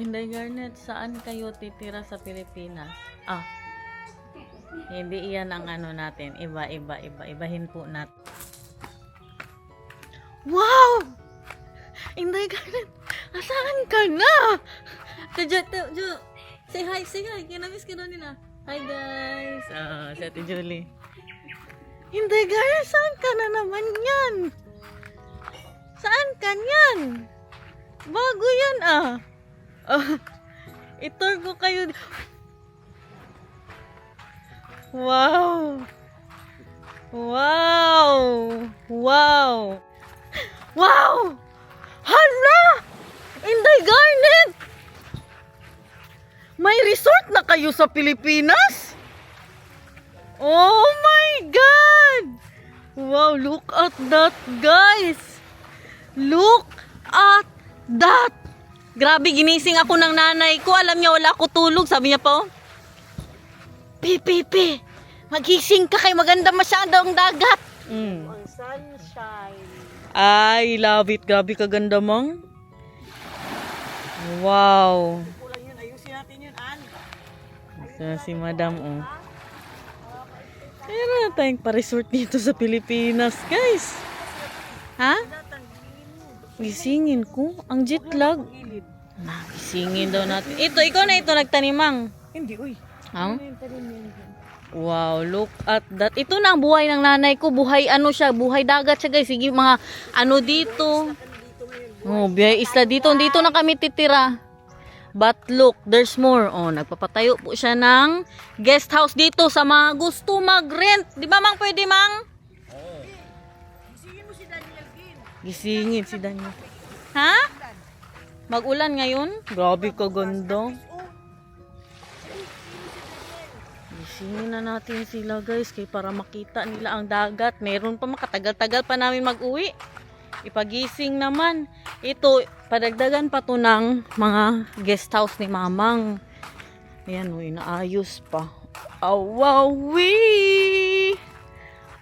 Inday Garnet, saan kayo titira sa Pilipinas? Ah, hindi iyan ang ano natin. Ibahin po natin. Wow! Inday Garnet, saan ka na? Say hi. Kinamiss ka na nila. Hi guys. Si Ate Julie. Inday Garnet, saan ka na naman yan? Saan ka yan? Bago yan itur ko kayo. Wow. Hala! Inday Garnet! May resort na kayo sa Pilipinas? Oh my God! Wow, look at that, guys! Look at that! Grabe, ginising ako ng nanay ko. Alam niya, wala ako tulog. Sabi niya pa, Pi, magising ka kay maganda masyado ang dagat. Ang sunshine. I love it. Grabe kaganda, mang. Wow. Kulang yun. Ayusin natin yun, Ann. Si Madam, Meron na tayong pa-resort dito sa Pilipinas, guys. Ha? Gisingin ko. Ang jet lag. Gisingin daw natin. Ikaw na ito nagtanimang. Hindi, uy. Ha? Wow, look at that. Ito na ang buhay ng nanay ko. Buhay buhay dagat siya, guys. Sige, mga dito. Oh, biyay isla dito. Dito na kami titira. But look, there's more. Oh, nagpapatayo po siya ng guest house dito sa mga gusto mag-rent. Di ba, mang? Pwede, mang? Gisingin mo si Daniel din. Gisingin si Daniel. Ha? Mag-ulan ngayon? Grabe kaganda. Gisingin na natin sila, guys, kay para makita nila ang dagat. Meron pa, makatagal-tagal pa namin mag-uwi. Ipagising naman. Ito, padagdagan pa to ng mga guest house ni Mamang. Ayan, inaayos pa. Awawi!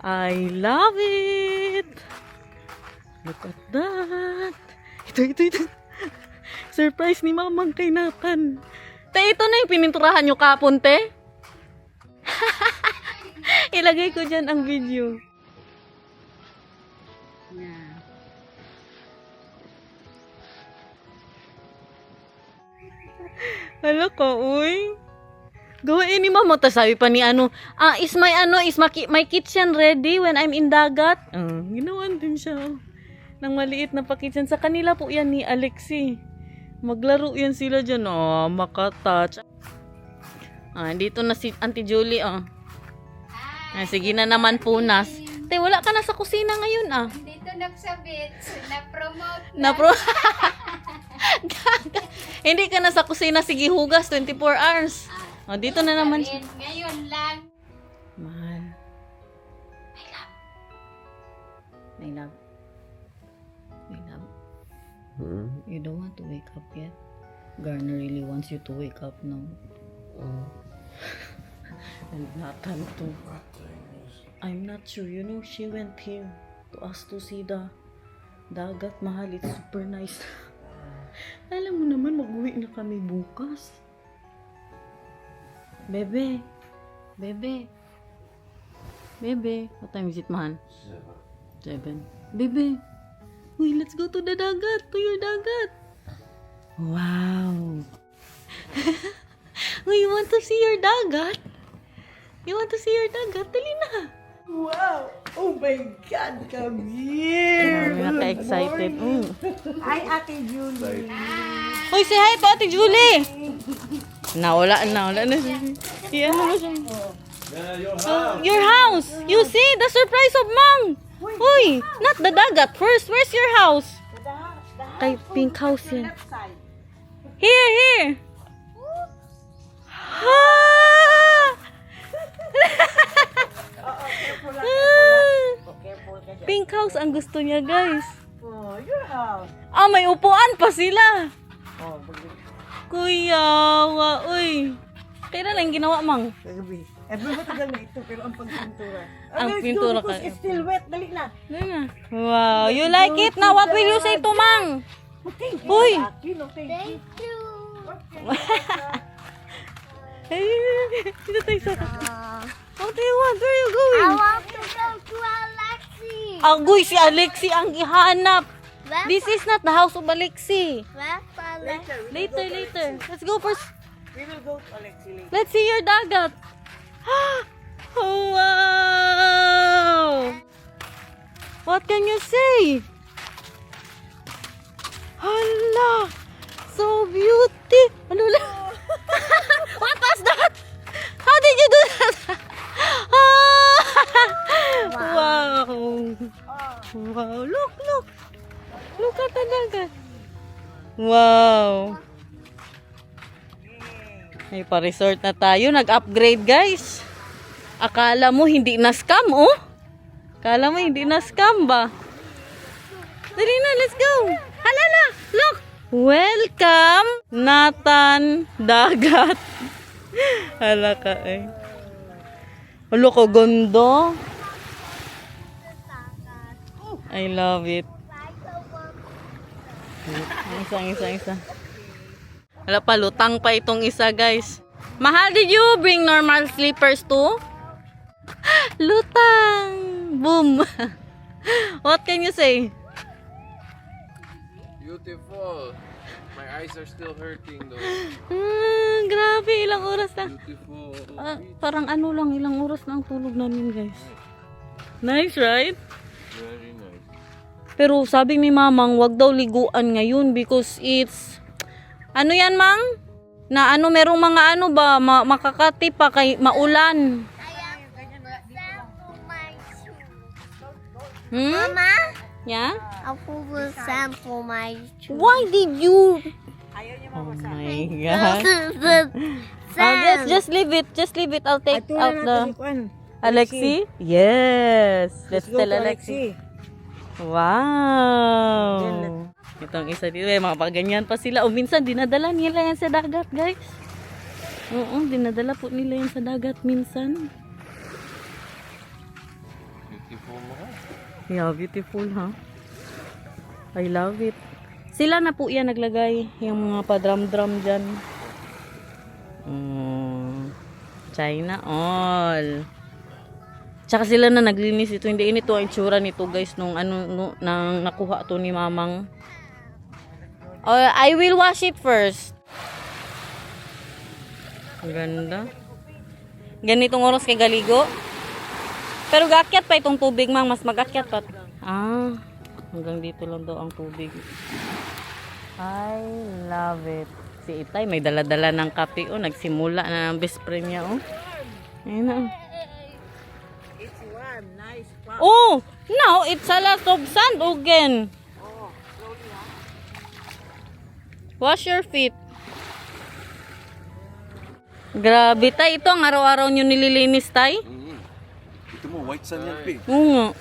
I love it! Look at that! Ito. Surprise ni Mamang kay Nathan. Ito na yung pininturahan nyo kapon, te. Ilagay ko dyan ang video. Hala ka, uy. Gawin ni Mama. Ta sabi pa ni is my kitchen ready when I'm in dagat? Ginawan din siya. Nang maliit na pa-kitchen. Sa kanila po yan ni Alexi. Maglaro yan sila dyan. Makatouch. Dito na si Auntie Julie. Sige na naman punas. Te, wala ka na sa kusina ngayon. Dito nagsabit. Na-promote Na Hindi ka na sa kusina. Sige, hugas 24 hours. Dito na naman siya. Ngayon lang. Mahal. My love. You don't want to wake up yet? Garner really wants you to wake up now. And Nathan too. I'm not sure. You know, she went here to us to see the dagat. Mahal, it's super nice. Alam mo naman, mag-uwi na kami bukas. Bebe. What time is it, man? 7. Bebe. Uy, let's go to the dagat. To your dagat. Wow. Uy, you want to see your dagat? Dali na. Wow! Oh my God! Come here! Naka-excited. Hi, Ate Julie. Uy, say hi to Ate Julie. Nawala na siya. Iyan mo siya. Your house. You see the surprise of Mom. Uy, not the dagat. First, where's your house? Kay pink house yan. Here. Pink house ang gusto niya, guys. Your house. May upuan pa sila. Kuya, Uy. Kailan lang ginawa, Mang? Gabi. Matagal na ito, pero ang pagpintura. Ang pintura ka. It's still wet. Dali na. Wow, you like it? Now, what will you say to Mang? Thank you. Uy. Thank you. Thank you. Dito tayo sa... What do you want? Where are you going? I want to go to Alexi. Agoy, si Alexi ang ihanap. Where? This is not the house of Alexi. Where's Alexi? Later. Let's go first. We will go to Alexi later. Let's see your dagat. Oh, wow! What can you say? Hala! So beautiful! What was that? How did you do that? Wow! Wow! Look! Look at the dagat. Wow! May pa-resort na tayo. Nag-upgrade, guys. Akala mo hindi na-scam, oh? Akala mo hindi na-scam ba? Dali na, let's go. Halala, look. Welcome, Nathan Dagat. Hala ka eh. Hala ka, ganda. I love it. Isa. Wala pa, lutang pa itong isa, guys. Mahal, did you bring normal slippers too? Lutang! Boom! What can you say? Beautiful. My eyes are still hurting though. Grabe, ilang oras lang. Beautiful. Parang ano lang, ilang oras lang ang tulog namin, guys. Nice, right? Very nice. Pero sabi ni Mamang, wag daw liguan ngayon because it's... Ano yan, Mang? Na ano, merong mga ano ba, makakati pa kay maulan. Mama, Yeah? I will sample my Why did you... Ayaw niya Oh mamasa. my God. Just leave it. I'll take out the... Alexi? Yes. Let's tell Alexi. Wow. Itong isa dito, mga paganyan pa sila. O minsan, dinadala nila yan sa dagat, guys. Oo, dinadala po nila yan sa dagat minsan. Beautiful mo ha? Yeah, beautiful, ha? I love it. Sila na po yan naglagay. Yung mga padram-dram dyan. China all. Tsaka sila na naglinis ito. Hindi ito ang itsura nito, guys. Nung ano, nang nakuha to ni Mamang. I will wash it first. Ang ganda. Ganitong oras kay galigo. Pero gakyat pa itong tubig, Mang. Mas magakyat pa. Hanggang dito lang daw ang tubig. I love it. Si Itay may dala-dala ng kape. Oh, nagsimula na ng best friend niya. Oh. Ayun na. It's one nice spot. Oh, now it's a lot of sand again. Wash your feet. Grabe, Tay. Ito ang araw-araw nyo nililinis, Tay. Ito mo, white sun yan, pig. Oo nga.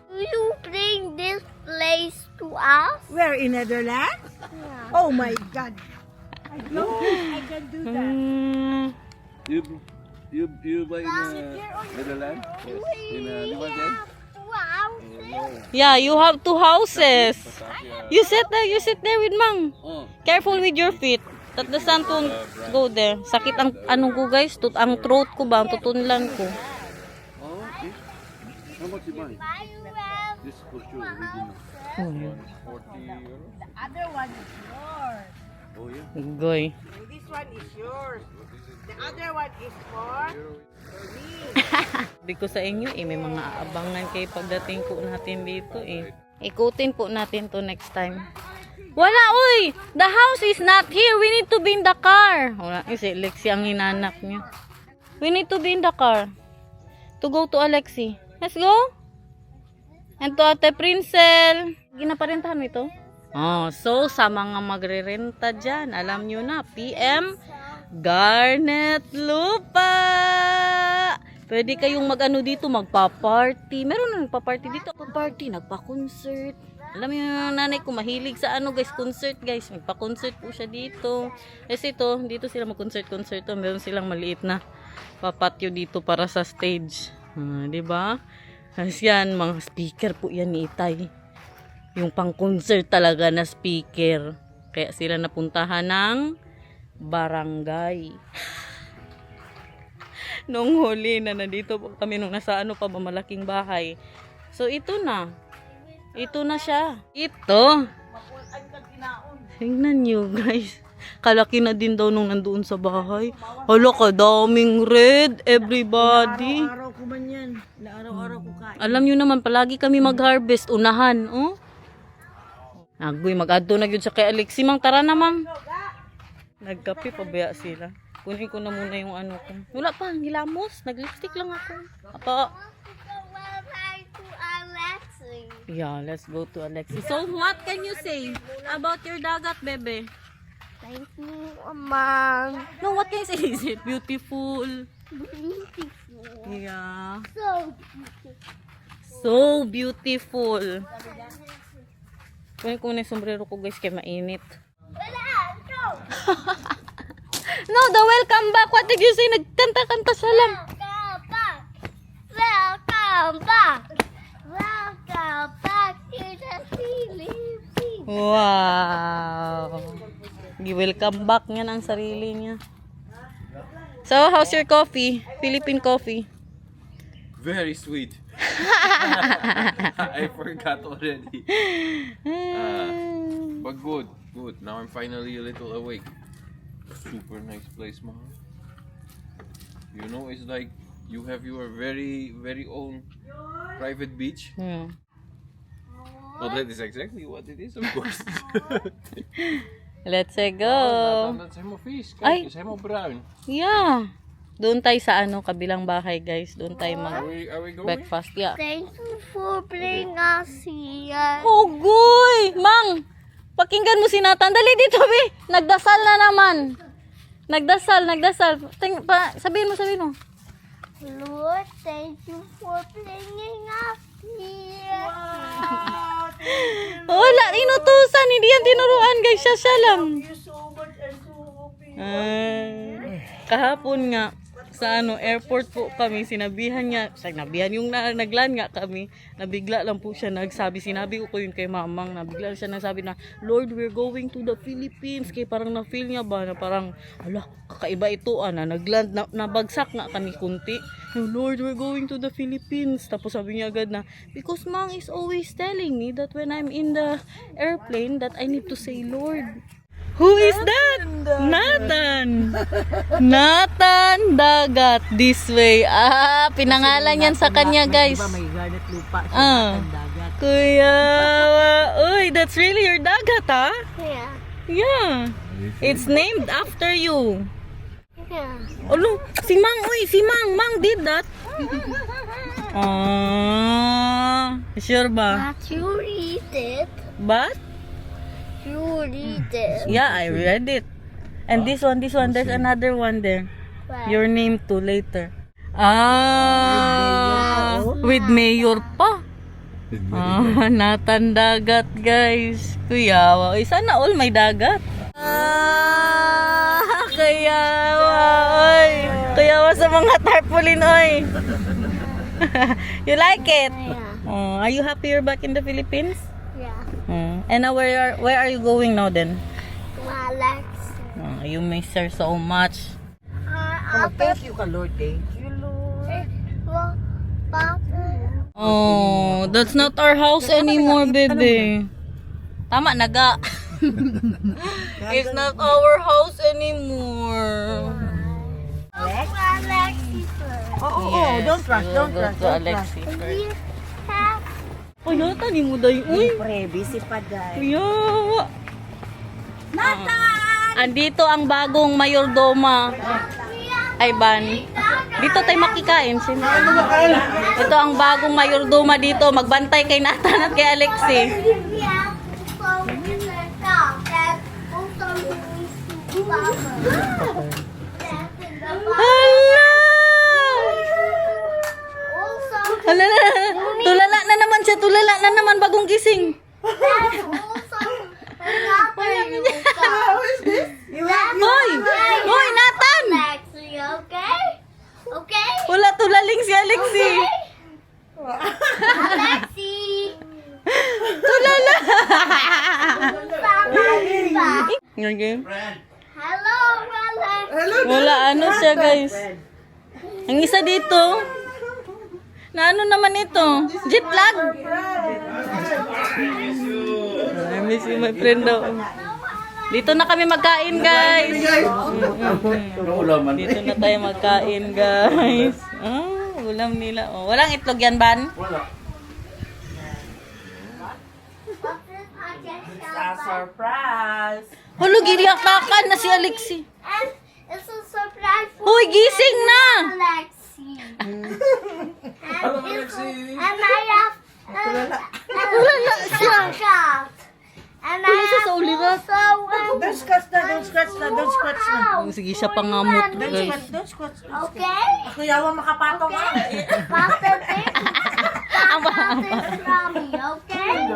Do you bring this place to us? Where in Netherlands? Oh my God. I don't think I can do that. You buy in Netherlands? Yes. In Liverpool? Wow. Yeah, you have two houses. You sit there with Mang. Oh. Careful with your feet. That the sun won't go there. Sakit ang ano ko, guys. Ang throat ko ba? Ang tutunlan ko. Oh, okay. How much you buy? This for sure, original. 40 euros. Other one is yours. Oh yeah. Goy. And this one is yours. The other one is for me. Sabi ko sa inyo, may mga aabangan kayo pagdating po natin dito Ikutin po natin to next time. Wala, uy! The house is not here. We need to be in the car. Wala, si Alexi ang hinanak niya. We need to be in the car. To go to Alexi. Let's go. And to Ate Princel. Ginaparentahan mo ito? Oh, so sa mga magre-renta dyan, alam nyo na, PM Garnet Lupa. Pwede kayong mag-ano dito, magpa-party. Meron na nagpa-party dito. Nagpa-party, nagpa-concert. Alam mo yung nanay ko, mahilig sa ano guys, concert guys. Magpa-concert po siya dito. Kasi ito, dito sila mag-concert-concert. Meron silang maliit na papatyo dito para sa stage. Diba? Kasi yan, mga speaker po yan ni Itay. Yung pang-concert talaga na speaker. Kaya sila napuntahan ng barangay. Nung huli na nandito po kami nung nasa ano pa ba malaking bahay. So ito na. Ito na siya. Ito. Tingnan nyo guys. Kalaki na din daw nung nandoon sa bahay. Hala ka, daming red, everybody. Araw-araw ko man yan. Araw-araw ko kain. Alam nyo naman, palagi kami mag-harvest, unahan, oh. Nagoy, mag-adto na yun sa kay Alexi. Mang, tara na, mang. Nagkape, pabaya sila. Kunin ko na muna yung ano ko. Wala pa, hilamos. Nag-lipstick lang ako. Apa? Yeah, let's go to Alexi. So, what can you say about your dagat, bebe? Thank you, Mom. No, what can you say? Is it beautiful? Beautiful. Yeah. So So beautiful. Kunin ko na yung sombrero ko guys, kaya mainit. No, the welcome back. What did you say? Nagkanta-kanta siya lang. Welcome back. Welcome back. Welcome back to the Philippines. Wow. Welcome back niya ng sarili niya. So, how's your coffee? Philippine coffee. Very sweet. I forgot already. But good, good. Now I'm finally a little awake. Super nice place, Mom. You know, it's like you have your very, very own private beach. Hmm. Well, that is exactly what it is, of course. Let's go. Dat is helemaal vies. Kijk, Ay. het is helemaal bruin. Yeah. Doon tayo sa ano, kabilang bahay, guys. Doon tayo Are we going? mag-breakfast. Yeah. Thank you for bringing us here. Oh, goy! Mang! Pakinggan mo si Nathan. Dali dito, be! Nagdasal na naman. Nagdasal. Sabihin mo. Lord, thank you for bringing us here. Wala, inutusan. Hindi yan tinuruan, guys. Siya lang. You so much and so happy. Kahapon nga, sa airport po kami, sinabihan yung naglan nga kami, nabigla lang po siya sinabi ko yun kay mamang, nabigla siya nagsabi na, Lord, we're going to the Philippines, kaya parang na-feel niya ba, na parang, ala, kakaiba ito, nagland, nabagsak nga kami kunti, Lord, we're going to the Philippines, tapos sabi niya agad na, because Mang is always telling me that when I'm in the airplane, that I need to say, Lord. Who is that? Nathan. Nathan Dagat this way. Pinangalan yan sa kanya, guys. May garnet lupa sa Ah. dagat. Kuya, uy, that's really your dagat, ha? Yeah. Yeah. It's named after you. Yeah. Oh, look, si Mang did that. Sure ba? But you read it. But? You read it. Yeah, I read it. And this one, there's another one there. But Your name too later. With mayor pa. Nathan Dagat, guys. Kuyawa. Sana all may dagat. Kuyawa, oy. Kuyawa sa mga tarpaulin, oy. You like it? yeah. Are you happy you're back in the Philippines? Yeah. And now where are you going now then? Alex. You miss her so much. Thank you ka, Lord. Thank you, Lord. Oh, that's not our house anymore, baby. Tama, naga. It's not our house anymore. Alex first. Oh, don't rush, don't Go rush, to don't rush. Alexi first. We have Oh, yata ni mo dayo. Uy, Pre, busy pa, guys. kuya. Andito ang bagong mayordoma. Ay, Ban. Dito tayo makikain. Ito ang bagong mayordoma dito. Magbantay kay Nathan at kay Alexi. Hala! Hala na. Tulala na naman siya. Tulala na naman bagong gising. Hoy! Hoy, Nathan! Okay? Okay? Wala tulaling si Alexi. Alexi! Okay. Hello, Wala ano siya, guys. Ang isa dito. Na ano naman ito? Jet lag. I miss you, my friend daw. Dito na kami magkain, guys. Dito na tayo magkain, guys. Ulam nila. Oh, walang itlog yan, Ban? Surprise! Hulo, giriyak-takan na si Alexi. And it's a surprise for Hoy, gising na! Alexi. Hello, Alexi. And I have Wala siya. And Wala siya sa ulirat. Don't scratch na, don't scratch na, don't scratch na. Sige siya pangamot, Don't guys. scratch, don't scratch. Okay? Ako yawa makapatong ka. Papa this. Papa this from me, okay?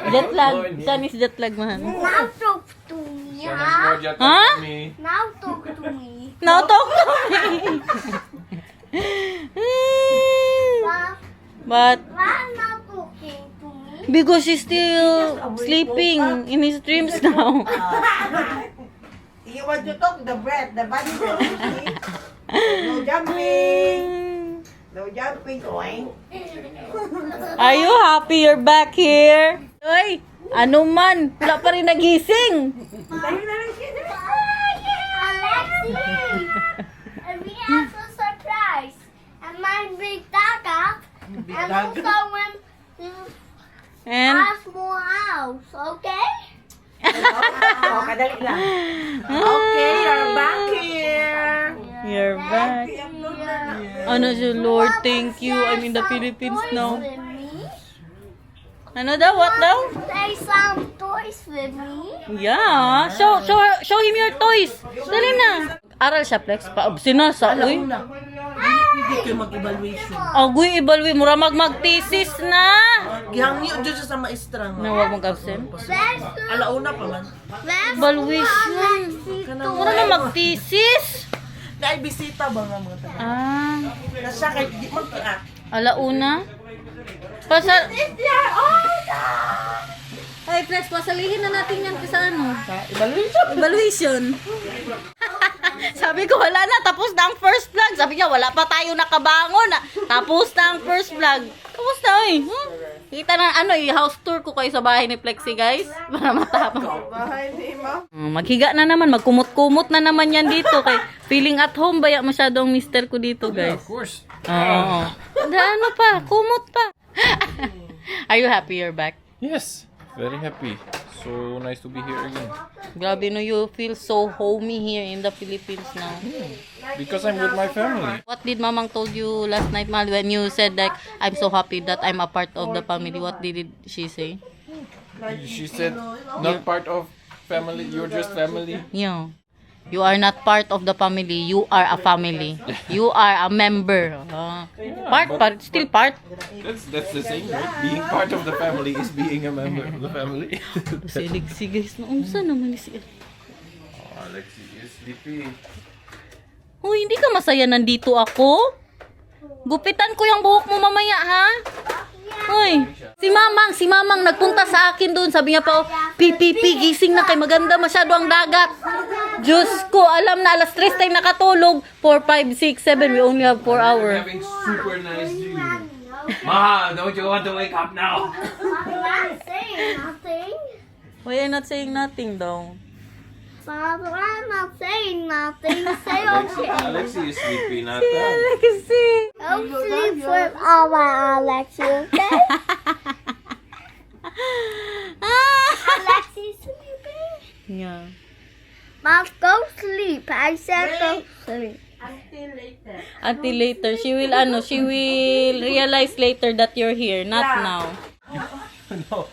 Jet lag. Chinese jet lag, man. Now talk to me, Sana huh? more jet Huh? lag me. Now talk to me. No, talk to me. But, Why not talking to me? because he's still sleeping in his dreams now. You want to talk the bread, the body bread. No jumping. No jumping. Oink. Are you happy you're back here? Oy, ano man, wala pa rin nagising. Alexi! And we have a surprise. And my big dog up. And also when And, has more house, okay? Oh, kadali lang. Okay, you're back here. you're back. Ano siya, Lord, thank you. I'm in the Philippines now. Ano daw? What daw? Play some toys with me. Yeah. Show him your toys. Dali na. Aral siya, Flex. Paubsin na sa, uy. Hindi kayo mag-evaluation. Agoy, ibalwi. Mura mag-thesis na. Gihangyo dyan siya sa maestra nga. Nawag mag-absent. Alauna pa man. Evaluation. Mura na mag-thesis. Naibisita ba nga mga taga? Ah. Nasa kahit di mag-kiat. Alauna? Pasal... Ay, Flex, pasalihin na natin yan sa ano? Evaluation. Evaluation. Sabi ko, wala na. Tapos na ang first vlog. Sabi niya, wala pa tayo nakabangon. Tapos na ang first vlog. Tapos na, eh. Kita na, ano, house tour ko kayo sa bahay ni Flexi, guys. Para matapang. Bahay ni ma. Maghiga na naman. Magkumot-kumot na naman yan dito. Kay feeling at home, baya masyadong mister ko dito, Yeah, guys. of course. Oo. Ano pa? Kumot pa. Are you happy you're back? Yes, very happy. So nice to be here again. Grabe, no, you feel so homey here in the Philippines now. Because I'm with my family. What did Mamang told you last night, Mal, when you said like, I'm so happy that I'm a part of the family? What did she say? She said, not part of family, you're just family. Yeah. You are not part of the family. You are a family. You are a member. Part, still part. That's the same, right? Being part of the family is being a member of the family. Si Alexi, guys, naunsa naman ni si Oh, Alexi is sleepy. Oh, hindi ka masaya nandito ako? Gupitan ko yung buhok mo mamaya, ha? Hoy, si Mamang nagpunta sa akin doon. Sabi niya pa, oh, pipipi, gising na kay maganda masyado ang dagat. Diyos ko, alam na alas 3 tayo nakatulog. 4, 5, 6, 7, we only have 4 hours. Having super nice dream. Ma, don't you want to wake up now? I'm not saying nothing. Why are you not saying nothing daw? Father, I'm not saying nothing. Say Alexi, okay. Alexi is sleepy, not Alexi. Don't sleep with our Alexi, okay? Alexi sleeping. Yeah. Mom, go sleep. I said go sleep. Until later. Until later, she will realize later that you're here, not now. No,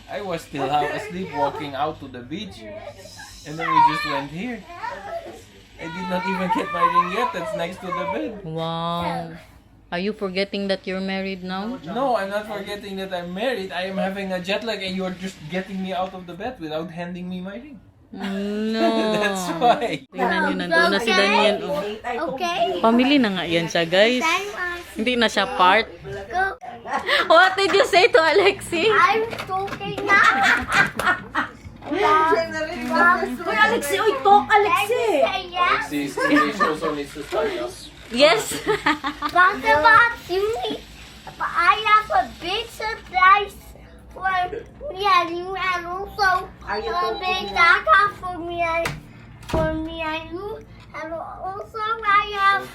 I was still half asleep walking out to the beach. And then we just went here. I did not even get my ring yet. That's next to the bed. Wow. Are you forgetting that you're married now? No, I'm not forgetting that I'm married. I am having a jet lag and you're just getting me out of the bed without handing me my ring. No. That's why. Tingnan nyo, nandun na si Daniel. Oh. Okay? Family na nga yan siya, guys. Then I Hindi na siya part. go. What did you say to Alexi? I'm talking now. Uy, Alexi, uy, talk, Alexi. Say yes. Alexis English also needs to start up. Yes. But about you, I have a big surprise for me and you, and also Are you a talking big now? data for me and you, and also I have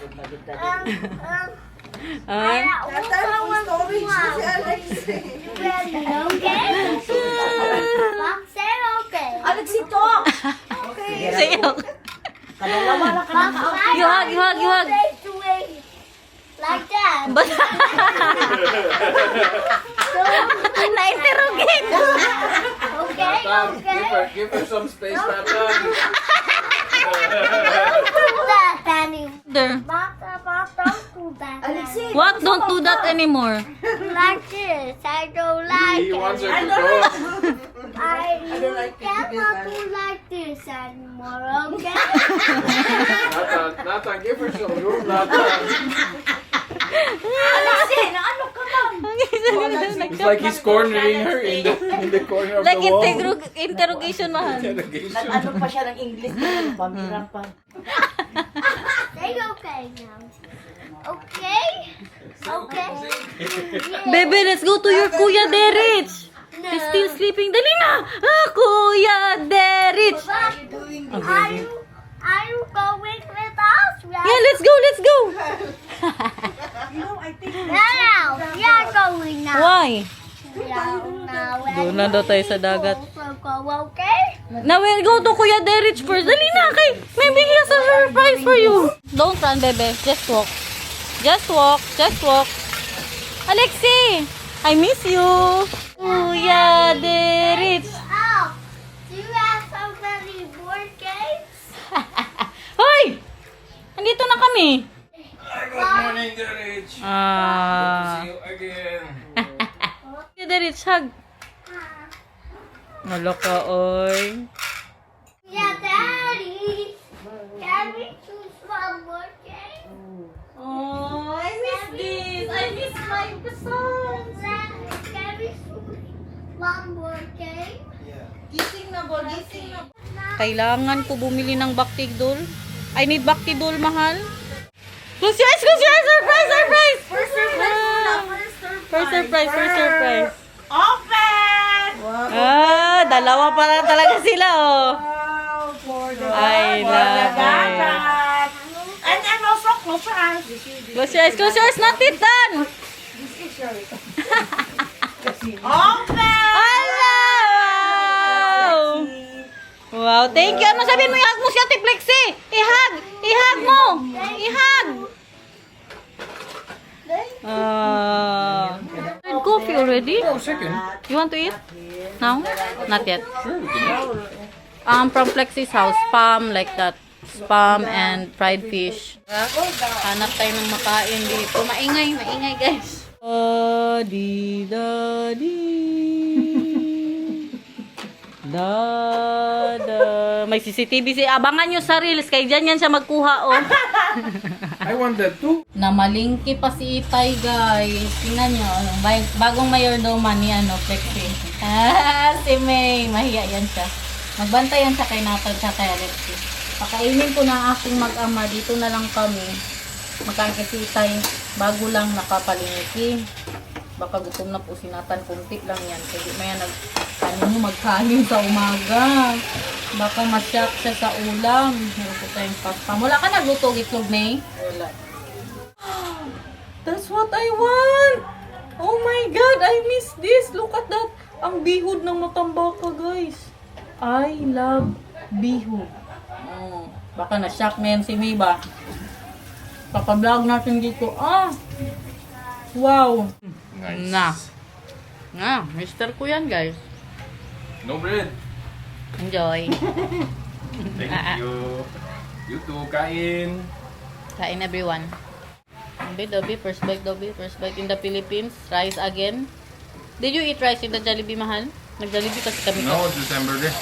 Ah. also Storage na si Alex. ready, okay? But say okay. Alexi, talk. Sa'yo. Kadalawa lang ka But na. I You hug, you hug, you hug. say to it like that. But, na-interrogate. Okay, okay. Give her some space, Nathan. Don't do that, Danny. There. Don't do that. Alexi. What? Don't do that anymore. Like this. I don't like He wants it. her to go. I don't like it cannot because do like this anymore, okay? Nathan, give her some room, Nathan. Alexi, na ano ka man? It's like he's cornering her in the corner of Like the wall. interrogation, mahal. Interrogation. Nag-ano pa siya ng English. Pambirang pa. Say okay now. Okay? Okay? Bebe, let's go to your Kuya Derich. He's still sleeping. Dali na! Ah, Kuya Derich. Are you going with us? Yeah, let's go, let's go. Now, we are going now. Why? Now, Doon na daw tayo sa dagat. also go, okay? Now we'll go to Kuya Derich first. Dali na, kay. Maybe he has a surprise for you. Don't run, Bebe. Just walk. Just walk. Just walk. Alexi, I miss you. Kuya Derich. Oh, do you have so many board games? Hoy! Andito na kami. Good morning, Derich. Good to see you again. Kuya Derich, hug. Wala ka, oy. Yeah, Daddy. Can we choose one board game? Oh, I miss this. I miss my songs. Can we choose one board game? Gising na ba? Gising na. Kailangan ko bumili ng Bactig doll. I need Bactig doll, mahal. Close your eyes, close your eyes. Surprise, surprise. First surprise muna. First surprise, first surprise. Open! Ah, dalawa pa lang talaga sila, oh. Wow, for the I love it. Dagat. And also close your eyes. Close your eyes, close your eyes. Not it done. Open! Hello! Wow, thank you. Ano sabihin mo? I-hug mo si Ate Plexi. I-hug. I-hug mo. I-hug. Coffee already? Oh, second. You want to eat? No? Not yet. From Flexi's house, spam like that. Spam and fried fish. Hanap tayo ng makain dito. Maingay, maingay guys. Daddy, daddy. Dada. May CCTV si abangan nyo sa reels. Kaya dyan yan siya magkuha, oh. I want that too. Namalingki pa si Itay, guys. Tingnan nyo. Bagong mayordoman ni Flexi. Si May. Mahiya yan siya. Magbantayan siya kay Nathan siya kay Alexi. Pakainin ko na ang aking mag-ama. Dito na lang kami. Makain kasi Itay. Bago lang nakapalingki. Baka gutom na po si Nathan. Kunti lang yan. Kasi may magkanin sa umaga. Baka masyak siya sa ulam. Meron po tayong pasta. Wala ka nagluto itlog, May? Wala. That's what I want! Oh my God! I miss this! Look at that! Ang bihod ng matambaka, guys. I love bihod. Oh, baka na-shock na yan si May ba? Papablog natin dito. Ah! Wow! Nice. Mister ko yan, guys. No bread. Enjoy. Thank you. You too, kain. Kain everyone. Dobby, first bite Dobby, first bite in the Philippines. Rice again. Did you eat rice in the Jollibee, mahal? Nag-Jollibee kasi kami. No, December day.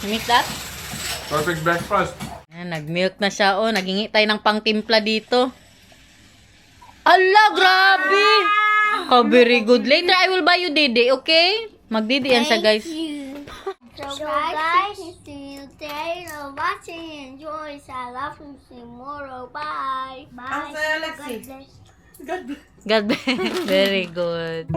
You miss that? Perfect breakfast. Nag-milk na siya, oh. Naghingi tayo ng pangtimpla dito. Ala, grabe! Oh, very good. Later, I will buy you Dede, okay? Magdidiyan siya, guys. So guys, see you there for watching. Enjoy. I love you. See you tomorrow. Bye. Ang saya, Lexi. God bless. God bless. God bless. Very good.